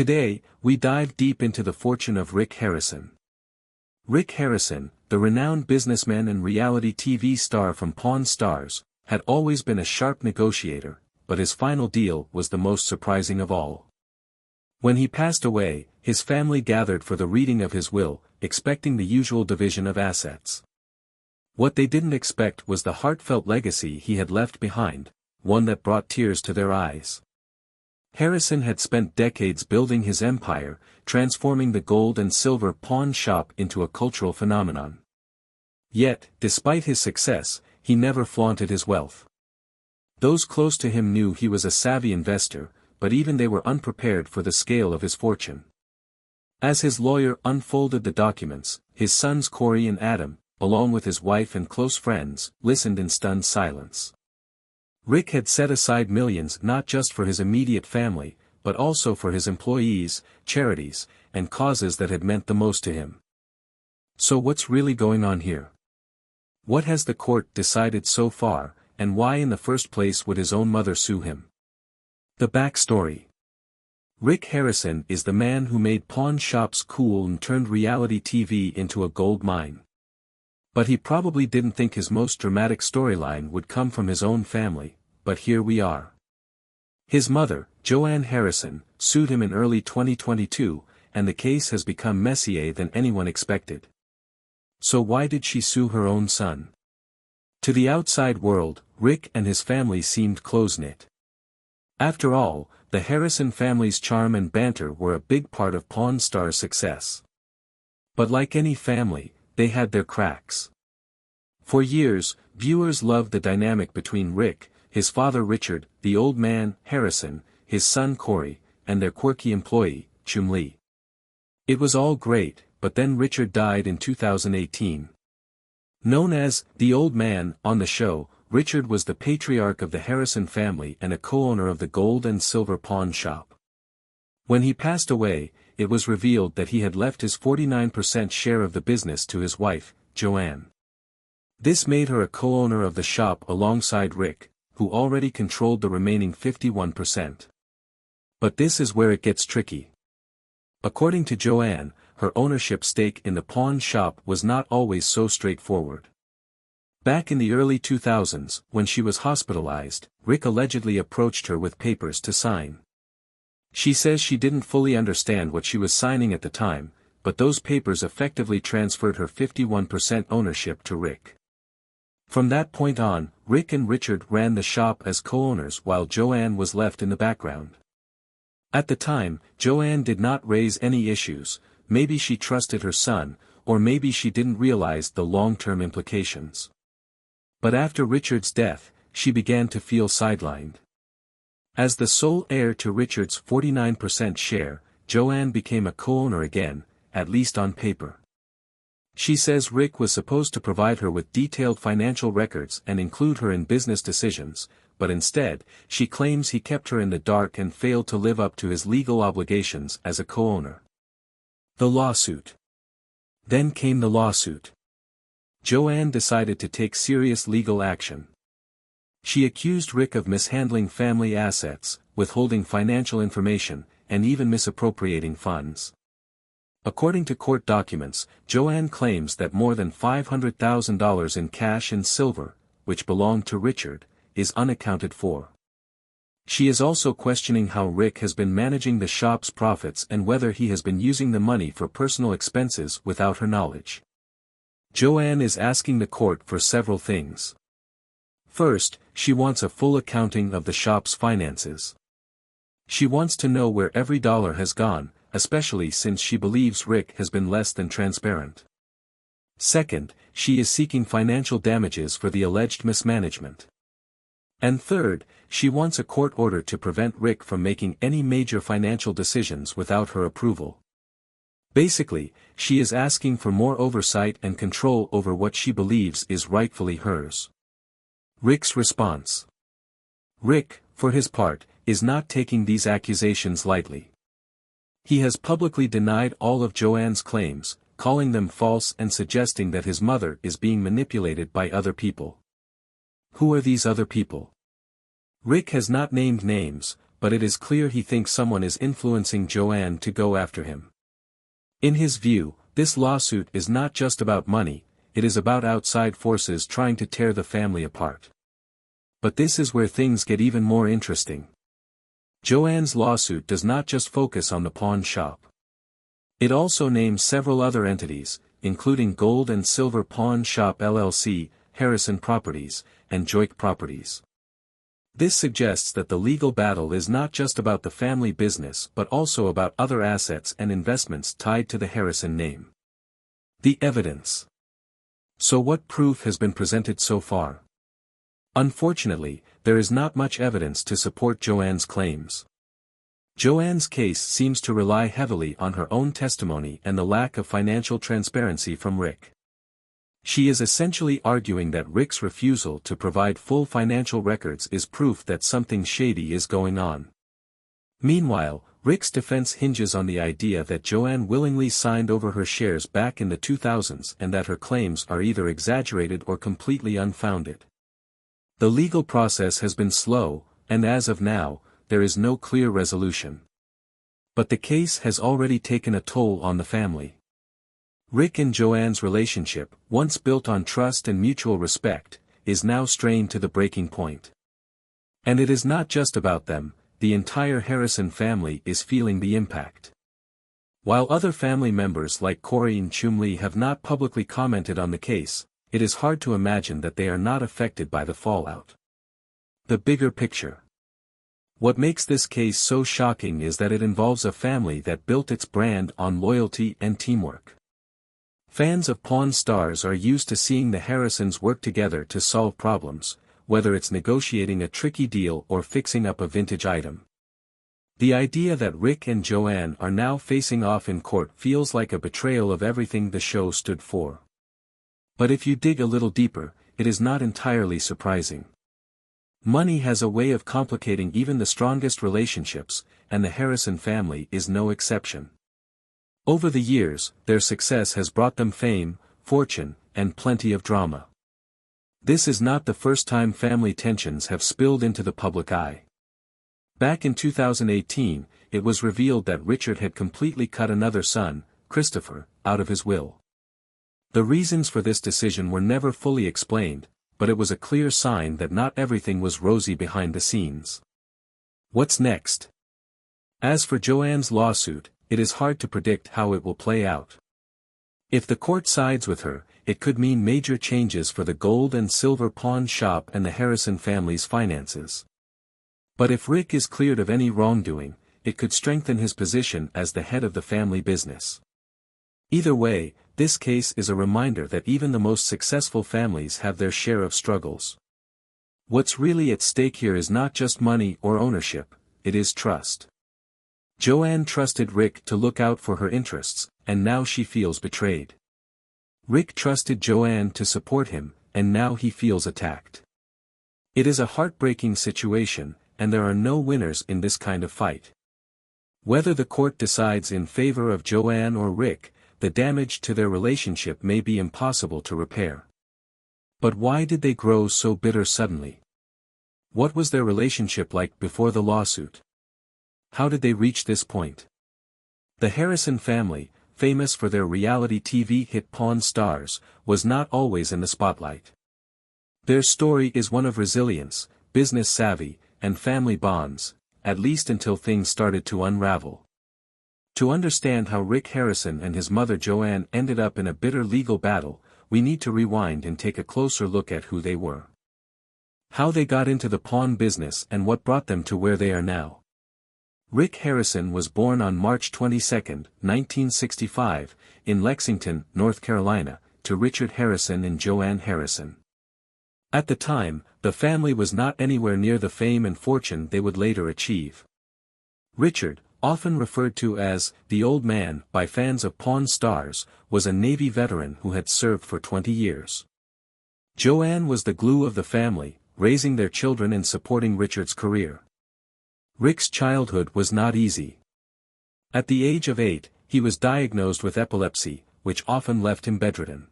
Today, we dive deep into the fortune of Rick Harrison. Rick Harrison, the renowned businessman and reality TV star from Pawn Stars, had always been a sharp negotiator, but his final deal was the most surprising of all. When he passed away, his family gathered for the reading of his will, expecting the usual division of assets. What they didn't expect was the heartfelt legacy he had left behind, one that brought tears to their eyes. Harrison had spent decades building his empire, transforming the gold and silver pawn shop into a cultural phenomenon. Yet, despite his success, he never flaunted his wealth. Those close to him knew he was a savvy investor, but even they were unprepared for the scale of his fortune. As his lawyer unfolded the documents, his sons Corey and Adam, along with his wife and close friends, listened in stunned silence. Rick had set aside millions not just for his immediate family, but also for his employees, charities, and causes that had meant the most to him. So what's really going on here? What has the court decided so far, and why in the first place would his own mother sue him? The backstory. Rick Harrison is the man who made pawn shops cool and turned reality TV into a gold mine. But he probably didn't think his most dramatic storyline would come from his own family, but here we are. His mother, Joanne Harrison, sued him in early 2022, and the case has become messier than anyone expected. So why did she sue her own son? To the outside world, Rick and his family seemed close-knit. After all, the Harrison family's charm and banter were a big part of Pawn Stars' success. But like any family, they had their cracks. For years, viewers loved the dynamic between Rick, his father Richard, the old man, Harrison, his son Corey, and their quirky employee, Chumlee. It was all great, but then Richard died in 2018. Known as the Old Man on the show, Richard was the patriarch of the Harrison family and a co-owner of the gold and silver pawn shop. When he passed away, it was revealed that he had left his 49% share of the business to his wife, Joanne. This made her a co-owner of the shop alongside Rick, who already controlled the remaining 51%. But this is where it gets tricky. According to Joanne, her ownership stake in the pawn shop was not always so straightforward. Back in the early 2000s, when she was hospitalized, Rick allegedly approached her with papers to sign. She says she didn't fully understand what she was signing at the time, but those papers effectively transferred her 51% ownership to Rick. From that point on, Rick and Richard ran the shop as co-owners while Joanne was left in the background. At the time, Joanne did not raise any issues. Maybe she trusted her son, or maybe she didn't realize the long-term implications. But after Richard's death, she began to feel sidelined. As the sole heir to Richard's 49% share, Joanne became a co-owner again, at least on paper. She says Rick was supposed to provide her with detailed financial records and include her in business decisions, but instead, she claims he kept her in the dark and failed to live up to his legal obligations as a co-owner. The lawsuit. Then came the lawsuit. Joanne decided to take serious legal action. She accused Rick of mishandling family assets, withholding financial information, and even misappropriating funds. According to court documents, Joanne claims that more than $500,000 in cash and silver, which belonged to Richard, is unaccounted for. She is also questioning how Rick has been managing the shop's profits and whether he has been using the money for personal expenses without her knowledge. Joanne is asking the court for several things. First, she wants a full accounting of the shop's finances. She wants to know where every dollar has gone, especially since she believes Rick has been less than transparent. Second, she is seeking financial damages for the alleged mismanagement. And third, she wants a court order to prevent Rick from making any major financial decisions without her approval. Basically, she is asking for more oversight and control over what she believes is rightfully hers. Rick's response. Rick, for his part, is not taking these accusations lightly. He has publicly denied all of Joanne's claims, calling them false and suggesting that his mother is being manipulated by other people. Who are these other people? Rick has not named names, but it is clear he thinks someone is influencing Joanne to go after him. In his view, this lawsuit is not just about money, it is about outside forces trying to tear the family apart. But this is where things get even more interesting. Joanne's lawsuit does not just focus on the pawn shop. It also names several other entities, including Gold and Silver Pawn Shop LLC, Harrison Properties, and Joik Properties. This suggests that the legal battle is not just about the family business but also about other assets and investments tied to the Harrison name. The evidence. So what proof has been presented so far? Unfortunately, there is not much evidence to support Joanne's claims. Joanne's case seems to rely heavily on her own testimony and the lack of financial transparency from Rick. She is essentially arguing that Rick's refusal to provide full financial records is proof that something shady is going on. Meanwhile, Rick's defense hinges on the idea that Joanne willingly signed over her shares back in the 2000s and that her claims are either exaggerated or completely unfounded. The legal process has been slow, and as of now, there is no clear resolution. But the case has already taken a toll on the family. Rick and Joanne's relationship, once built on trust and mutual respect, is now strained to the breaking point. And it is not just about them, the entire Harrison family is feeling the impact. While other family members like Corey and Chumlee have not publicly commented on the case, it is hard to imagine that they are not affected by the fallout. The bigger picture. What makes this case so shocking is that it involves a family that built its brand on loyalty and teamwork. Fans of Pawn Stars are used to seeing the Harrisons work together to solve problems, whether it's negotiating a tricky deal or fixing up a vintage item. The idea that Rick and Joanne are now facing off in court feels like a betrayal of everything the show stood for. But if you dig a little deeper, it is not entirely surprising. Money has a way of complicating even the strongest relationships, and the Harrison family is no exception. Over the years, their success has brought them fame, fortune, and plenty of drama. This is not the first time family tensions have spilled into the public eye. Back in 2018, it was revealed that Richard had completely cut another son, Christopher, out of his will. The reasons for this decision were never fully explained, but it was a clear sign that not everything was rosy behind the scenes. What's next? As for Joanne's lawsuit, it is hard to predict how it will play out. If the court sides with her, it could mean major changes for the Gold and Silver Pawn Shop and the Harrison family's finances. But if Rick is cleared of any wrongdoing, it could strengthen his position as the head of the family business. Either way, this case is a reminder that even the most successful families have their share of struggles. What's really at stake here is not just money or ownership, it is trust. Joanne trusted Rick to look out for her interests, and now she feels betrayed. Rick trusted Joanne to support him, and now he feels attacked. It is a heartbreaking situation, and there are no winners in this kind of fight. Whether the court decides in favor of Joanne or Rick, the damage to their relationship may be impossible to repair. But why did they grow so bitter suddenly? What was their relationship like before the lawsuit? How did they reach this point? The Harrison family, famous for their reality TV hit Pawn Stars, was not always in the spotlight. Their story is one of resilience, business savvy, and family bonds, at least until things started to unravel. To understand how Rick Harrison and his mother Joanne ended up in a bitter legal battle, we need to rewind and take a closer look at who they were. How they got into the pawn business and what brought them to where they are now. Rick Harrison was born on March 22, 1965, in Lexington, North Carolina, to Richard Harrison and Joanne Harrison. At the time, the family was not anywhere near the fame and fortune they would later achieve. Richard, often referred to as the Old Man by fans of Pawn Stars, was a Navy veteran who had served for 20 years. Joanne was the glue of the family, raising their children and supporting Richard's career. Rick's childhood was not easy. At the age of 8, he was diagnosed with epilepsy, which often left him bedridden.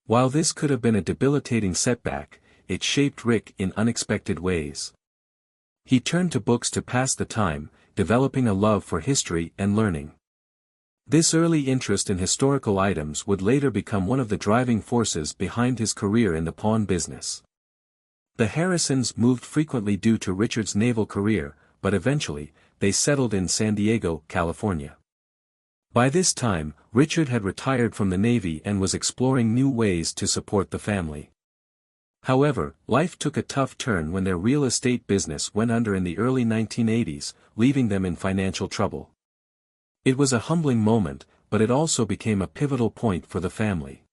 While this could have been a debilitating setback, it shaped Rick in unexpected ways. He turned to books to pass the time, developing a love for history and learning. This early interest in historical items would later become one of the driving forces behind his career in the pawn business. The Harrisons moved frequently due to Richard's naval career, but eventually, they settled in San Diego, California. By this time, Richard had retired from the Navy and was exploring new ways to support the family. However, life took a tough turn when their real estate business went under in the early 1980s, leaving them in financial trouble. It was a humbling moment, but it also became a pivotal point for the family.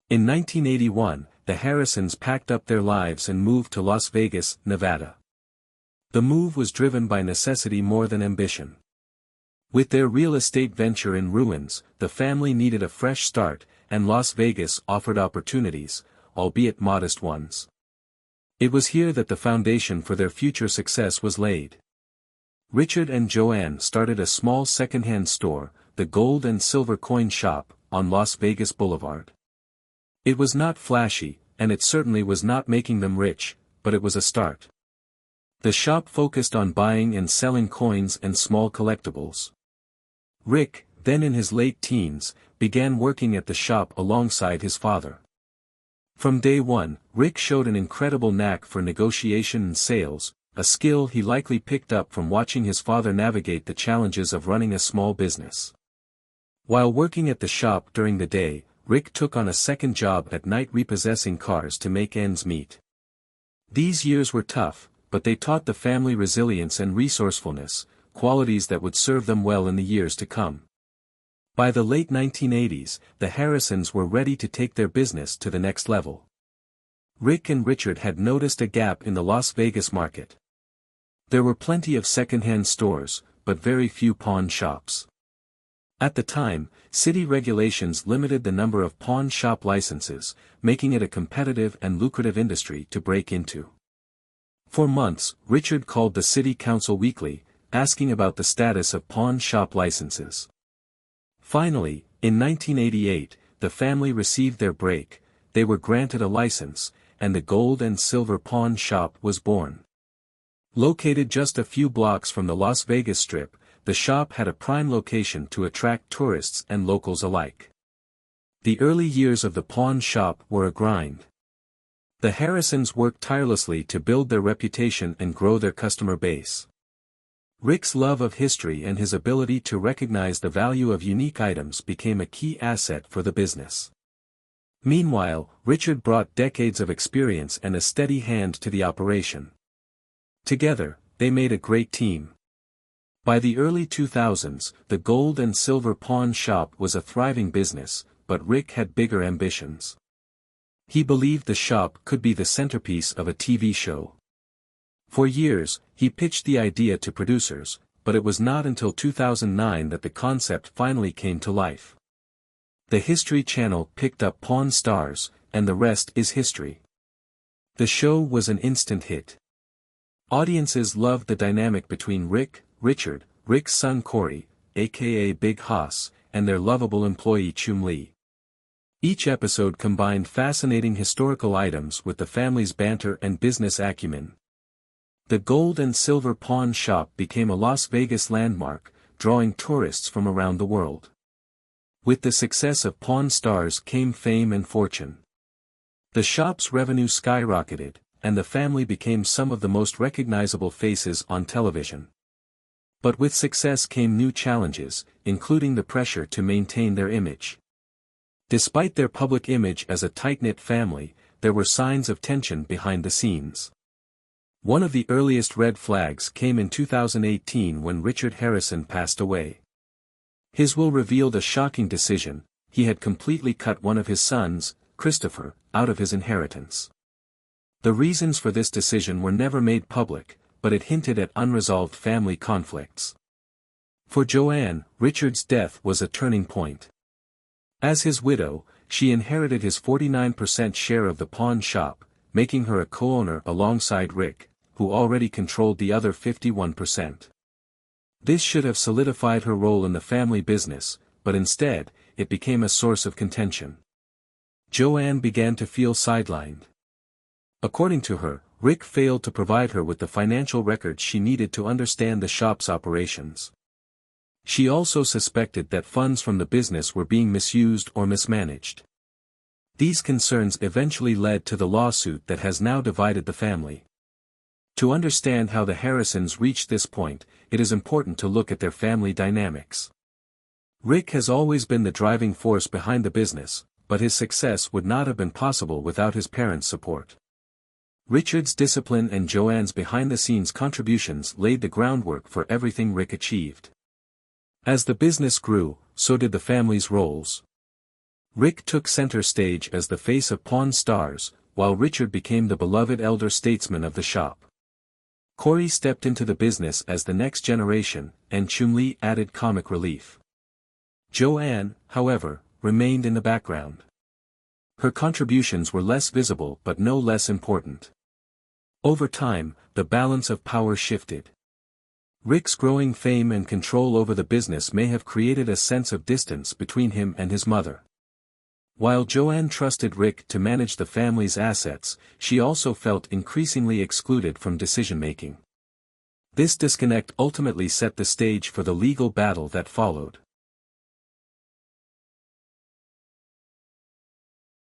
In 1981, the Harrisons packed up their lives and moved to Las Vegas, Nevada. The move was driven by necessity more than ambition. With their real estate venture in ruins, the family needed a fresh start, and Las Vegas offered opportunities, albeit modest ones. It was here that the foundation for their future success was laid. Richard and Joanne started a small second-hand store, the Gold and Silver Coin Shop, on Las Vegas Boulevard. It was not flashy, and it certainly was not making them rich, but it was a start. The shop focused on buying and selling coins and small collectibles. Rick, then in his late teens, began working at the shop alongside his father. From day one, Rick showed an incredible knack for negotiation and sales, a skill he likely picked up from watching his father navigate the challenges of running a small business. While working at the shop during the day, Rick took on a second job at night repossessing cars to make ends meet. These years were tough, but they taught the family resilience and resourcefulness, qualities that would serve them well in the years to come. By the late 1980s, the Harrisons were ready to take their business to the next level. Rick and Richard had noticed a gap in the Las Vegas market. There were plenty of second-hand stores, but very few pawn shops. At the time, city regulations limited the number of pawn shop licenses, making it a competitive and lucrative industry to break into. For months, Richard called the city council weekly, asking about the status of pawn shop licenses. Finally, in 1988, the family received their break, they were granted a license, and the Gold and Silver Pawn Shop was born. Located just a few blocks from the Las Vegas Strip, the shop had a prime location to attract tourists and locals alike. The early years of the pawn shop were a grind. The Harrisons worked tirelessly to build their reputation and grow their customer base. Rick's love of history and his ability to recognize the value of unique items became a key asset for the business. Meanwhile, Richard brought decades of experience and a steady hand to the operation. Together, they made a great team. By the early 2000s, the Gold and Silver Pawn Shop was a thriving business, but Rick had bigger ambitions. He believed the shop could be the centerpiece of a TV show. For years, he pitched the idea to producers, but it was not until 2009 that the concept finally came to life. The History Channel picked up Pawn Stars, and the rest is history. The show was an instant hit. Audiences loved the dynamic between Rick, Richard, Rick's son Corey, aka Big Hoss, and their lovable employee Chum Lee. Each episode combined fascinating historical items with the family's banter and business acumen. The Gold and Silver Pawn Shop became a Las Vegas landmark, drawing tourists from around the world. With the success of Pawn Stars came fame and fortune. The shop's revenue skyrocketed, and the family became some of the most recognizable faces on television. But with success came new challenges, including the pressure to maintain their image. Despite their public image as a tight-knit family, there were signs of tension behind the scenes. One of the earliest red flags came in 2018 when Richard Harrison passed away. His will revealed a shocking decision: he had completely cut one of his sons, Christopher, out of his inheritance. The reasons for this decision were never made public, but it hinted at unresolved family conflicts. For Joanne, Richard's death was a turning point. As his widow, she inherited his 49% share of the pawn shop, making her a co-owner alongside Rick, who already controlled the other 51%. This should have solidified her role in the family business, but instead, it became a source of contention. Joanne began to feel sidelined. According to her, Rick failed to provide her with the financial records she needed to understand the shop's operations. She also suspected that funds from the business were being misused or mismanaged. These concerns eventually led to the lawsuit that has now divided the family. To understand how the Harrisons reached this point, it is important to look at their family dynamics. Rick has always been the driving force behind the business, but his success would not have been possible without his parents' support. Richard's discipline and Joanne's behind-the-scenes contributions laid the groundwork for everything Rick achieved. As the business grew, so did the family's roles. Rick took center stage as the face of Pawn Stars, while Richard became the beloved elder statesman of the shop. Corey stepped into the business as the next generation, and Chun-Li added comic relief. Joanne, however, remained in the background. Her contributions were less visible but no less important. Over time, the balance of power shifted. Rick's growing fame and control over the business may have created a sense of distance between him and his mother. While Joanne trusted Rick to manage the family's assets, she also felt increasingly excluded from decision-making. This disconnect ultimately set the stage for the legal battle that followed.